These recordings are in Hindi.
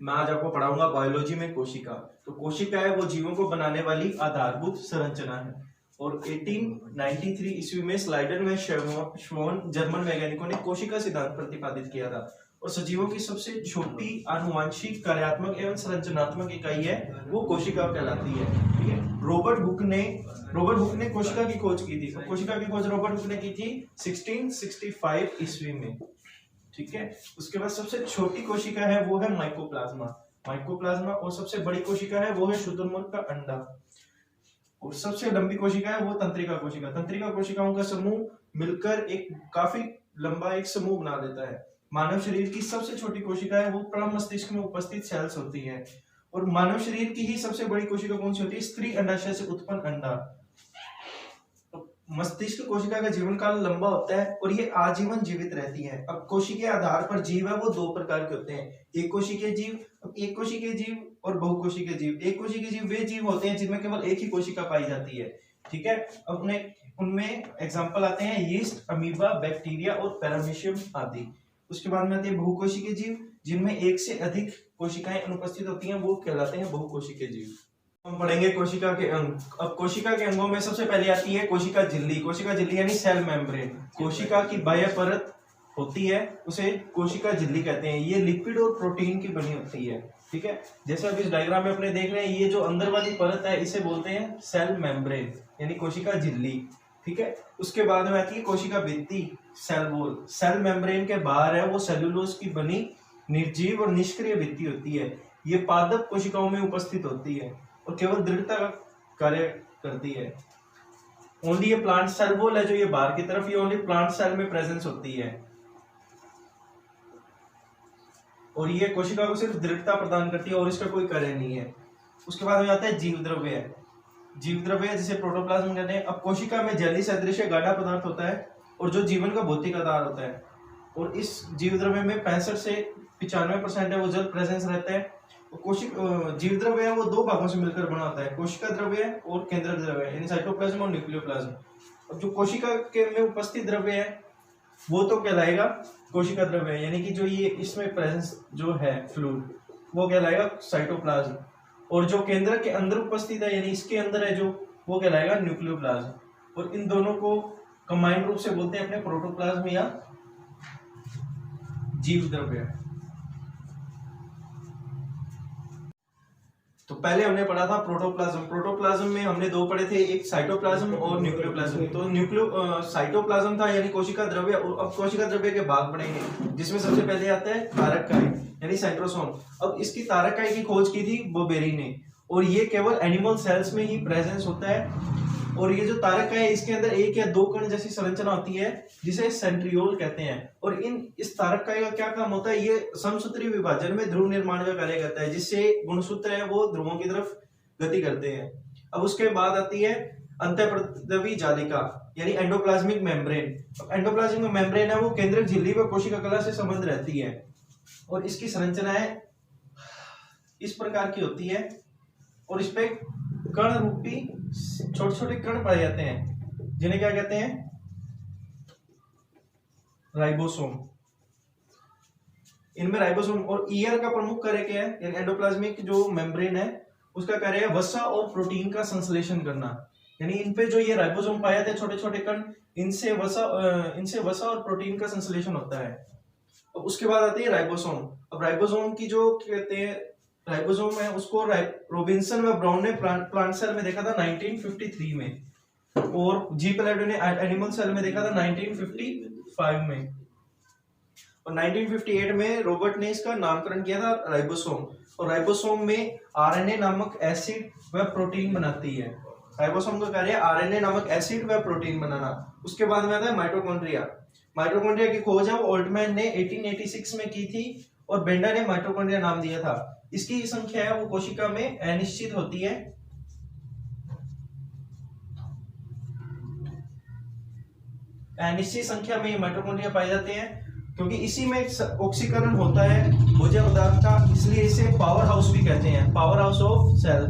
मैं आज आपको पढ़ाऊंगा बायोलॉजी में कोशिका। तो कोशिका है वो जीवों को बनाने वाली आधारभूत संरचना है। और 1893 ईस्वी में स्लाइडर में श्वॉन जर्मन वैज्ञानिकों ने कोशिका सिद्धांत प्रतिपादित किया था। और सजीवों की सबसे छोटी आनुवांशिक, कार्यात्मक एवं संरचनात्मक इकाई है वो कोशिका कहलाती है। ठीक है। रॉबर्ट हुक ने कोशिका की खोज की थी। कोशिका की खोज रॉबर्ट हुक ने की थी 1665 ईस्वी में। ठीक है। उसके बाद सबसे छोटी कोशिका है वो है माइकोप्लाज्मा और सबसे बड़ी कोशिका है वो है शुतुरमुर्ग का अंडा। और सबसे लंबी कोशिका है वो तंत्रिका कोशिकाओं का समूह मिलकर एक काफी लंबा एक समूह बना देता है। मानव शरीर की सबसे छोटी कोशिका है वो प्रथम मस्तिष्क में उपस्थित सेल्स होती है। और मानव शरीर की ही सबसे बड़ी कोशिका कौन सी होती है? स्त्री अंडाशय से उत्पन्न अंडा। मस्तिष्क कोशिका का जीवन काल लंबा होता है और ये आजीवन जीवित रहती है। अब कोशिकीय आधार पर जीव है वो दो प्रकार के होते हैं, एक कोशिकीय जीव और बहुकोशिकीय जीव। एक कोशिकीय जीव वे जीव होते हैं जिनमें केवल एक ही कोशिका पाई जाती है। ठीक है। अब उनमें एग्जांपल आते हैं यीस्ट, अमीबा, बैक्टीरिया और पैरामीशियम आदि। उसके बाद में आते हैं बहुकोशिकीय जीव जिनमें एक से अधिक कोशिकाएं अनुपस्थित होती हैं, वो कहलाते हैं बहुकोशिकीय जीव। हम पढ़ेंगे कोशिका के अंग। अब कोशिका के अंगों में सबसे पहले आती है कोशिका झिल्ली यानी सेल मेम्ब्रेन। कोशिका की बाह्य परत होती है उसे कोशिका झिल्ली कहते हैं। ये लिपिड और प्रोटीन की बनी होती है। ठीक है। जैसे अब इस डायग्राम में अपने देख रहे हैं, ये जो अंदर वाली परत है इसे बोलते हैं सेल मेम्ब्रेन यानी कोशिका झिल्ली। ठीक है। उसके बाद में आती है कोशिका भित्ति, सेल वॉल। सेल मेम्ब्रेन के बाहर है वो सेलुलोज की बनी निर्जीव और निष्क्रिय भित्ति होती है। ये पादप कोशिकाओं में उपस्थित होती है और केवल दृढ़ता का कार्य करती है। ओनली ये प्लांट सेल वॉल है जो ये बाहर की तरफ, ये ओनली प्लांट सेल में प्रेजेंस होती है और ये कोशिका को सिर्फ दृढ़ता प्रदान करती है और इसका कोई कार्य नहीं है। उसके बाद में आता है जीव द्रव्य जिसे प्रोटोप्लाज्म कहते हैं। अब कोशिका में जैली सदृश गाढ़ा पदार्थ होता है और जो जीवन का भौतिक आधार होता है। और इस जीव द्रव्य में 65 से 95% है वो जल प्रेजेंस रहता है। जीव द्रव्य है वो दो भागों से मिलकर बना होता है, कोशिका द्रव्य और केंद्रक द्रव्य यानी साइटोप्लाज्म और न्यूक्लियोप्लाज्म। अब जो कोशिका के में उपस्थित द्रव्य है वो तो कहलाएगा कोशिका द्रव्य यानी कि जो ये इसमें प्रेजेंस जो है फ्लूइड वो कहलाएगा साइटोप्लाज्म। और जो केंद्र के अंदर उपस्थित है यानी इसके अंदर है जो, वो कहलाएगा न्यूक्लियोप्लाज्म। और इन दोनों को कंबाइंड रूप से बोलते हैं अपने प्रोटोप्लाज्म या जीव द्रव्य। तो पहले हमने पढ़ा था प्रोटोप्लाज्म में हमने दो पढ़े थे, एक साइटोप्लाज्म और न्यूक्लियोप्लाज्म। तो साइटोप्लाज्म था यानी कोशिका द्रव्य। अब कोशिका द्रव्य के भाग बनेंगे जिसमें सबसे पहले आता है तारककाय यानी साइटोसोम। अब इसकी तारककाय की खोज की थी बोबेरी ने और ये केवल एनिमल सेल्स में ही प्रेजेंस होता है। और ये जो तारककाय है इसके अंदर एक या दो कण जैसी संरचना होती है जिसे सेंट्रियोल कहते हैं। और इस तारककाय का क्या काम होता है? ये समसूत्री विभाजन में ध्रुव निर्माण का कार्य करता है, जिससे गुणसूत्र है वो ध्रुवों की तरफ गति करते हैं। अब उसके बाद आती है अंतःप्रद्रवी जालिका यानी एंडोप्लाज्मिक मेम्ब्रेन। एंडोप्लाज्मिक मेम्ब्रेन है वो केंद्रक झिल्ली व कोशिका कला से संबंध रहती है और इसकी संरचना है इस प्रकार की होती है और इस पे कण रूपी छोटे छोटे कण पाए जाते हैं जिन्हें क्या कहते हैं? राइबोसोम। इनमें राइबोसोम और ईयर का प्रमुख कार्य क्या है? एंडोप्लाज्मिक जो मेम्ब्रेन है उसका कार्य है वसा और प्रोटीन का संश्लेषण करना। यानी इन पे जो ये राइबोसोम पाए जाते हैं छोटे छोटे कण, इनसे वसा और प्रोटीन का संश्लेषण होता है। और उसके बाद आती है राइबोसोम। अब राइबोसोम की जो कहते हैं राइबोसोम है उसको रॉबिन्सन व ब्राउन ने प्लांट सेल में देखा था 1953 में और जी पैलेडो ने एनिमल सेल में देखा था 1955 में। और 1958 में रॉबर्ट ने इसका नामकरण किया था राइबोसोम। और राइबोसोम में आरएनए नामक एसिड व प्रोटीन बनाती है। राइबोसोम का कार्य आरएनए नामक एसिड व प्रोटीन बनाना। उसके बाद में आता है माइटोकॉन्ड्रिया की खोज है वो ऑल्टमैन ने 1886 में की थी और बेंडा ने माइटोकॉन्ड्रिया नाम दिया था। इसकी संख्या है वो कोशिका में अनिश्चित होती है। अनिश्चित संख्या में ये माइटोकॉन्ड्रिया पाए जाते हैं क्योंकि इसी में ऑक्सीकरण होता है भोज्य पदार्थ का, इसलिए इसे पावर हाउस भी कहते हैं, पावर हाउस ऑफ सेल।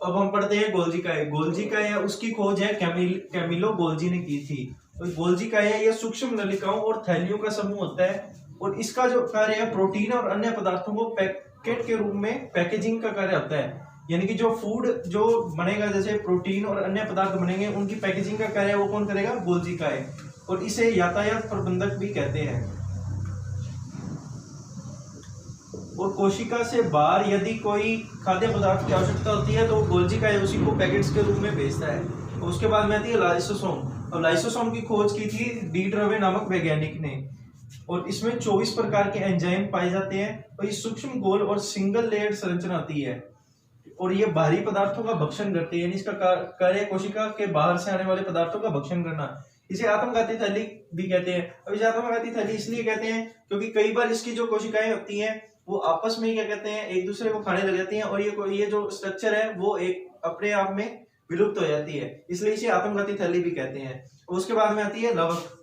अब हम पढ़ते हैं गोल्जी का है। गोल्जी का है उसकी खोज है कैमिलो गोल्जी ने की थी। तो गोल्जी का है ये सूक्ष्म नलिकाओं और थैलियों का समूह होता है और इसका जो कार्य है प्रोटीन और अन्य पदार्थों को पैकेट के रूप में पैकेजिंग का कार्य होता है। यानी कि जो फूड जो बनेगा जैसे प्रोटीन और अन्य पदार्थ बनेंगे उनकी पैकेजिंग का कार्य वो कौन करेगा? गोल्जी का है। और इसे यातायात प्रबंधक भी कहते हैं। और कोशिका से बाहर यदि कोई खाद्य पदार्थ की आवश्यकता होती है तो गोल्जी का उसी को पैकेट्स के रूप में भेजता है। और उसके बाद में आती है लाइसोसोम। और लाइसोसोम की खोज की थी डी ड्रवे नामक वैज्ञानिक ने। और इसमें 24 प्रकार के एंजाइम पाए जाते हैं और ये सूक्ष्म गोल और सिंगल लेयर्ड संरचना आती है और ये बाहरी पदार्थों का भक्षण करती है। यानी इसका कार्य कोशिका के बाहर से आने वाले पदार्थों का भक्षण करना। इसे आत्मघाती थैली भी कहते हैं। अब इसे आत्मघाती थैली इसलिए कहते हैं क्योंकि कई बार इसकी जो कोशिकाएं होती हैं वो आपस में क्या कहते हैं एक दूसरे को खाने लग जाती हैं और ये जो स्ट्रक्चर है वो एक अपने आप में विलुप्त हो जाती है, इसलिए इसे आत्मघाती थैली भी कहते हैं। उसके बाद में आती है लवक।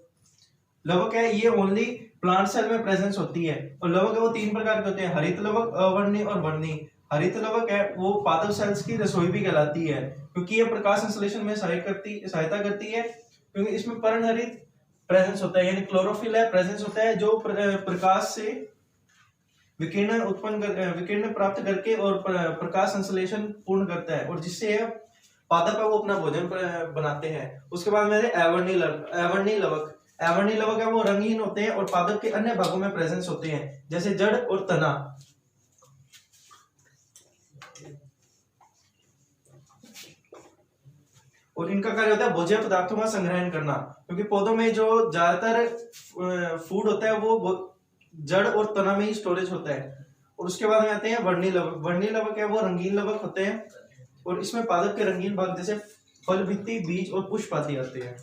लवक है ये ओनली प्लांट सेल में प्रेजेंस होती है और लवक है वो 3 प्रकार के होते हैं, हरित लवक, अवर्णी और वर्णी। हरित लवक है वो पादप सेल्स की रसोई भी कहलाती है क्योंकि ये प्रकाश संश्लेषण में सहायता करती है क्योंकि इसमें पर्णहरित प्रेजेंस होता है यानी क्लोरोफिल है प्रेजेंस होता है जो प्रकाश से विकिरण प्राप्त करके और प्रकाश संश्लेषण पूर्ण करता है और जिससे पादप है वो अपना भोजन बनाते हैं। उसके बाद में अवर्णी लवक। अवर्णी लवक है वो रंगहीन होते हैं और पादप के अन्य भागों में प्रेजेंस होते हैं जैसे जड़ और तना। और इनका कार्य होता है भोज्य पदार्थों का संग्रहण करना क्योंकि पौधों में जो ज्यादातर फूड होता है वो जड़ और तना में ही स्टोरेज होता है। और उसके बाद में आते हैं वर्णी लवक। वर्णी लवक है वो रंगीन लवक होते हैं और इसमें पादप के रंगीन भाग जैसे फल, भित्ति, बीज और पुष्प आदि आते हैं।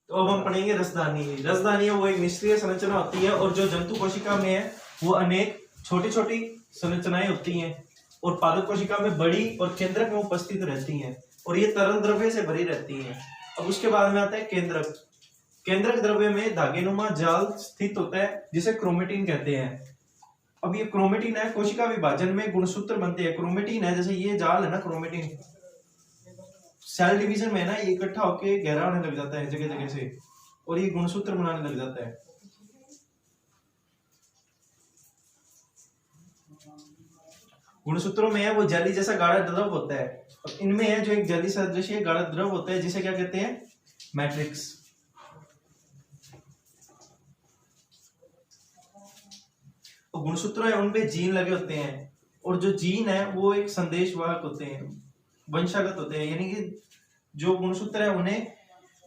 तो अब हम पढ़ेंगे रसदानी। रसदानी है वो एक निष्क्रिय संरचना होती है और जो जंतु कोशिका में है वो अनेक छोटी छोटी संरचनाएं होती हैं और पादप कोशिका में बड़ी और केंद्रक में उपस्थित रहती हैं और ये तरल द्रव्य से भरी रहती हैं। अब उसके बाद में आता है केंद्रक। केंद्रक द्रव्य में धागेनुमा जाल स्थित होता है जिसे क्रोमेटिन कहते हैं। अब ये क्रोमेटिन है कोशिका विभाजन में गुणसूत्र बनते हैं। क्रोमेटिन है जैसे ये जाल है ना, क्रोमेटिन सेल डिवीजन में ना ये इकट्ठा होके गहरा होने लग जाता है जगह जगह से और ये गुणसूत्र बनाने लग जाता है। गुणसूत्रों में है वो जेली जैसा गाढ़ा द्रव होता है और इनमें है जो एक जेली सदृश गाढ़ा द्रव होता है जिसे क्या कहते हैं? मैट्रिक्स। और गुणसूत्र है उनपे जीन लगे होते हैं और जो जीन है वो एक संदेशवाहक होते हैं, वंशागत होते हैं यानी कि जो गुणसूत्र है उन्हें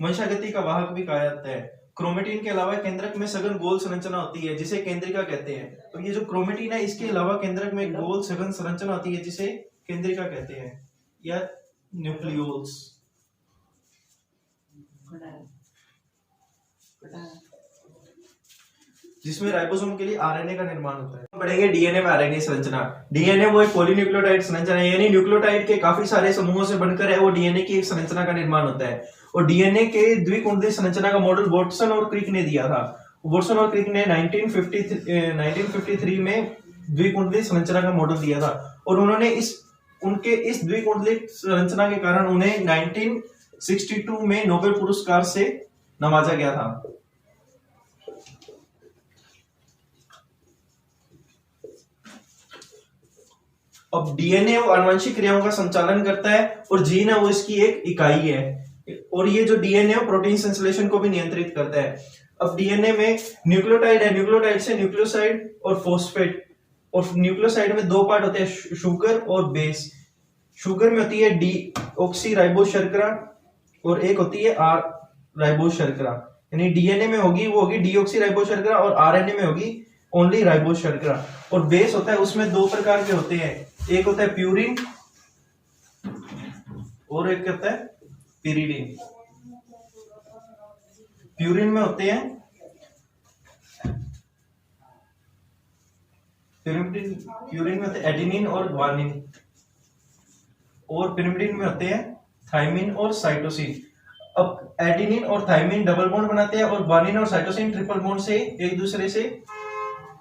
वंशागति का वाहक भी कहा जाता है। क्रोमेटिन के अलावा केंद्रक में सघन गोल संरचना होती है जिसे केंद्रिका कहते हैं। तो ये जो क्रोमेटिन है इसके अलावा केंद्रक में गोल सघन संरचना होती है जिसे केंद्रिका कहते हैं या न्यूक्लियोल्स। जिसमें राइबोसोम के लिए आरएनए का निर्माण होता है। पढ़ेंगे डीएनए में आरएनए संरचना। डीएनए वो एक पॉलीन्यूक्लियोटाइड संरचना है यानी न्यूक्लियोटाइड के काफी सारे समूहों से बनकर है वो डीएनए की एक संरचना का निर्माण होता है। और डीएनए के द्विकुंडलीय संरचना का मॉडल वाटसन और क्रिक ने दिया था। वाटसन और क्रिक ने 1953 में द्विकुंडलीय संरचना का मॉडल दिया था और उन्होंने उनके इस द्विकुंडलीय संरचना के कारण उन्हें 1962 में नोबेल पुरस्कार से नवाजा गया था। अब डीएनए वो आनुवंशिक क्रियाओं का संचालन करता है और जीन है वो इसकी एक इकाई है और ये जो डीएनए प्रोटीन संश्लेषण को भी नियंत्रित करता है। अब डीएनए में न्यूक्लियोटाइड है, न्यूक्लियोटाइड से न्यूक्लियोसाइड और फॉस्फेट। और न्यूक्लियोसाइड में 2 पार्ट होते हैं, शुगर और बेस। शुगर में होती है डीऑक्सी राइबोस शर्करा और एक होती है आर राइबोस शर्करा। यानी डीएनए में होगी वो होगी डीऑक्सी राइबोस शर्करा और आरएनए में होगी ओनली राइबोस शर्करा। और बेस होता है उसमें 2 प्रकार के होते हैं, एक होता है प्यूरिन और एक होता है पिरिडीन। प्यूरिन में होते हैं एडेनिन और ग्वानिन और पिरिमिडिन में होते हैं थाइमिन और साइटोसिन। अब एडेनिन और थाइमिन डबल बॉन्ड बनाते हैं और ग्वानिन और साइटोसिन ट्रिपल बॉन्ड से एक दूसरे से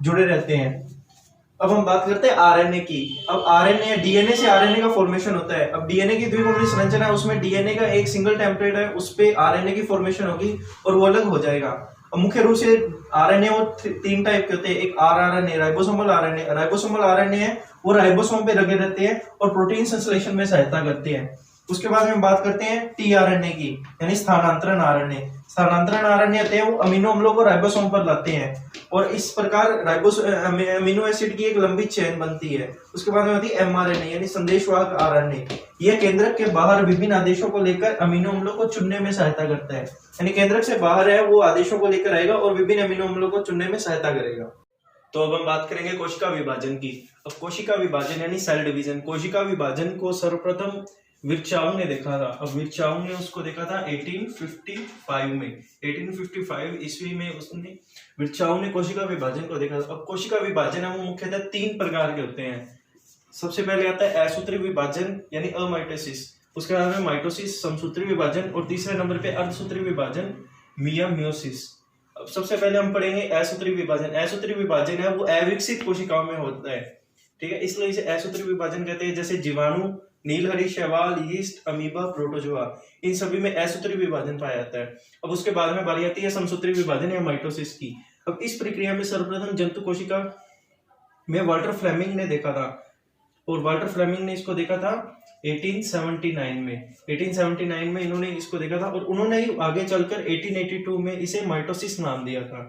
जुड़े रहते हैं। अब हम बात करते हैं आरएनए की। अब आरएनए, डीएनए से आरएनए का फॉर्मेशन होता है। अब डीएनए की द्विकुंडली संरचना है, उसमें डीएनए का एक सिंगल टेम्पलेट है, उस पे आरएनए की फॉर्मेशन होगी और वो अलग हो जाएगा। अब मुख्य रूप से आरएनए वो तीन टाइप के होते हैं। एक rRNA, ribosomal RNA. Ribosomal RNA है वो राइबोसोम पे लगे रहते हैं और प्रोटीन संश्लेषण में सहायता करते हैं। उसके बाद हम बात करते हैं टीआरएनए की, यानी स्थानांतरण आरएनए। स्थानांतरण आरएनए होते हैं वो अमीनो अम्लों को राइबोसोम पर लाते हैं और इस प्रकार अमीनो एसिड की एक लंबी चेन बनती है। उसके बाद में होती है एमआरएनए, यानी संदेशवाहक आरएनए। यह केंद्रक के बाहर विभिन्न आदेशों को लेकर अमीनो अम्लों को चुनने में सहायता करता है। यानी केंद्रक से बाहर है वो आदेशों को लेकर आएगा और विभिन्न अमीनो अम्लों को चुनने में सहायता करेगा। तो अब हम बात करेंगे कोशिका विभाजन की। अब कोशिका विभाजन यानी सेल डिवीजन। कोशिका विभाजन को सर्वप्रथम विर्चाउ ने देखा था। अब विर्चाउ ने उसको देखा था 1855 में। 1855 ईस्वी में उसने विर्चाउ ने कोशिका विभाजन को देखा था। अब कोशिका विभाजन है वो मुख्यतः तीन प्रकार के होते हैं। सबसे पहले आता है असूत्री विभाजन यानी अमाइटोसिस। उसके बाद में माइटोसिस, समसूत्री विभाजन, और तीसरे नंबर पे अर्धसूत्री विभाजन मियोसिस। अब सबसे पहले हम पढ़ेंगे असूत्री विभाजन। असूत्री विभाजन है वो अविकसित कोशिकाओं में होता है, ठीक है, इसलिए इसे असूत्री विभाजन कहते हैं। जैसे जीवाणु, नीलहरी शैवाल, यीस्ट, अमीबा, प्रोटोजोआ, इन सभी में असूत्री विभाजन पाया जाता है। अब उसके बाद में बारी आती है समसूत्री विभाजन या माइटोसिस की। अब इस प्रक्रिया में सर्वप्रथम जंतु कोशिका में वाल्टर फ्लेमिंग ने देखा था, और वाल्टर फ्लेमिंग ने इसको देखा था 1879 में। 1879 में इन्होंने इसको देखा था और उन्होंने ही आगे चलकर 1882 में इसे माइटोसिस नाम दिया था।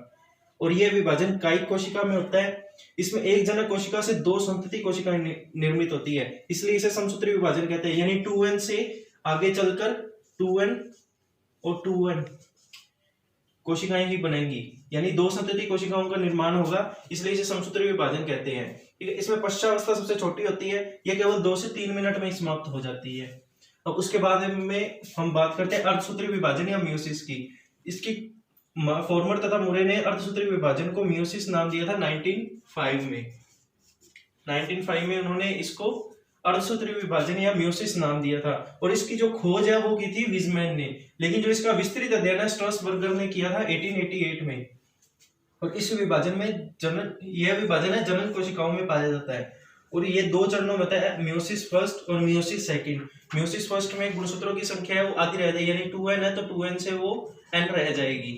और यह विभाजन कायिक कोशिका में होता है। इसमें एक जनक कोशिका से दो संतति कोशिकाएं निर्मित होती है, इसलिए इसे समसूत्री विभाजन कहते हैं। यानी 2n से आगे चलकर 2n और 2n कोशिकाएं ही बनेंगी, यानी दो संतति कोशिकाओं का निर्माण होगा, इसलिए इसे समसूत्री विभाजन कहते हैं। ठीक है, इसमें पश्चावस्था सबसे छोटी होती है, यह केवल 2 से 3 मिनट में समाप्त हो जाती है। अब उसके बाद में हम बात करते हैं अर्धसूत्री विभाजन या मियोसिस की। इसकी फॉर्मर तथा मुरे ने अर्धसूत्री विभाजन को मियोसिस नाम दिया था 1905 में। 1905 में उन्होंने इसको अर्धसूत्री विभाजन या मियोसिस नाम दिया था, और इसकी जो खोज है वो की थी विजमैन ने, लेकिन जो इसका विस्तृत अध्ययन है स्ट्रासबर्गर ने किया था 1888 में। और इस विभाजन में यह विभाजन है जनन कोशिकाओं में पाया जाता है, और ये 2 चरणों में होता है, मियोसिस फर्स्ट और मियोसिस सेकंड। मियोसिस फर्स्ट में गुणसूत्रों की संख्या है वो आधी रह जाएगी, यानी 2n है तो 2n से वो n रह जाएगी,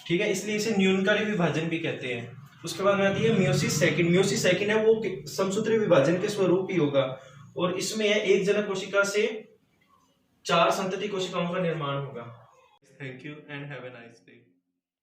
ठीक है, इसलिए इसे न्यूनकारी विभाजन भी कहते हैं। उसके बाद में आती है मियोसिस सेकंड। मियोसिस सेकंड है वो समसूत्री विभाजन के स्वरूप ही होगा, और इसमें एक जनक कोशिका से 4 संतति कोशिकाओं का निर्माण होगा। Thank you and have a nice day.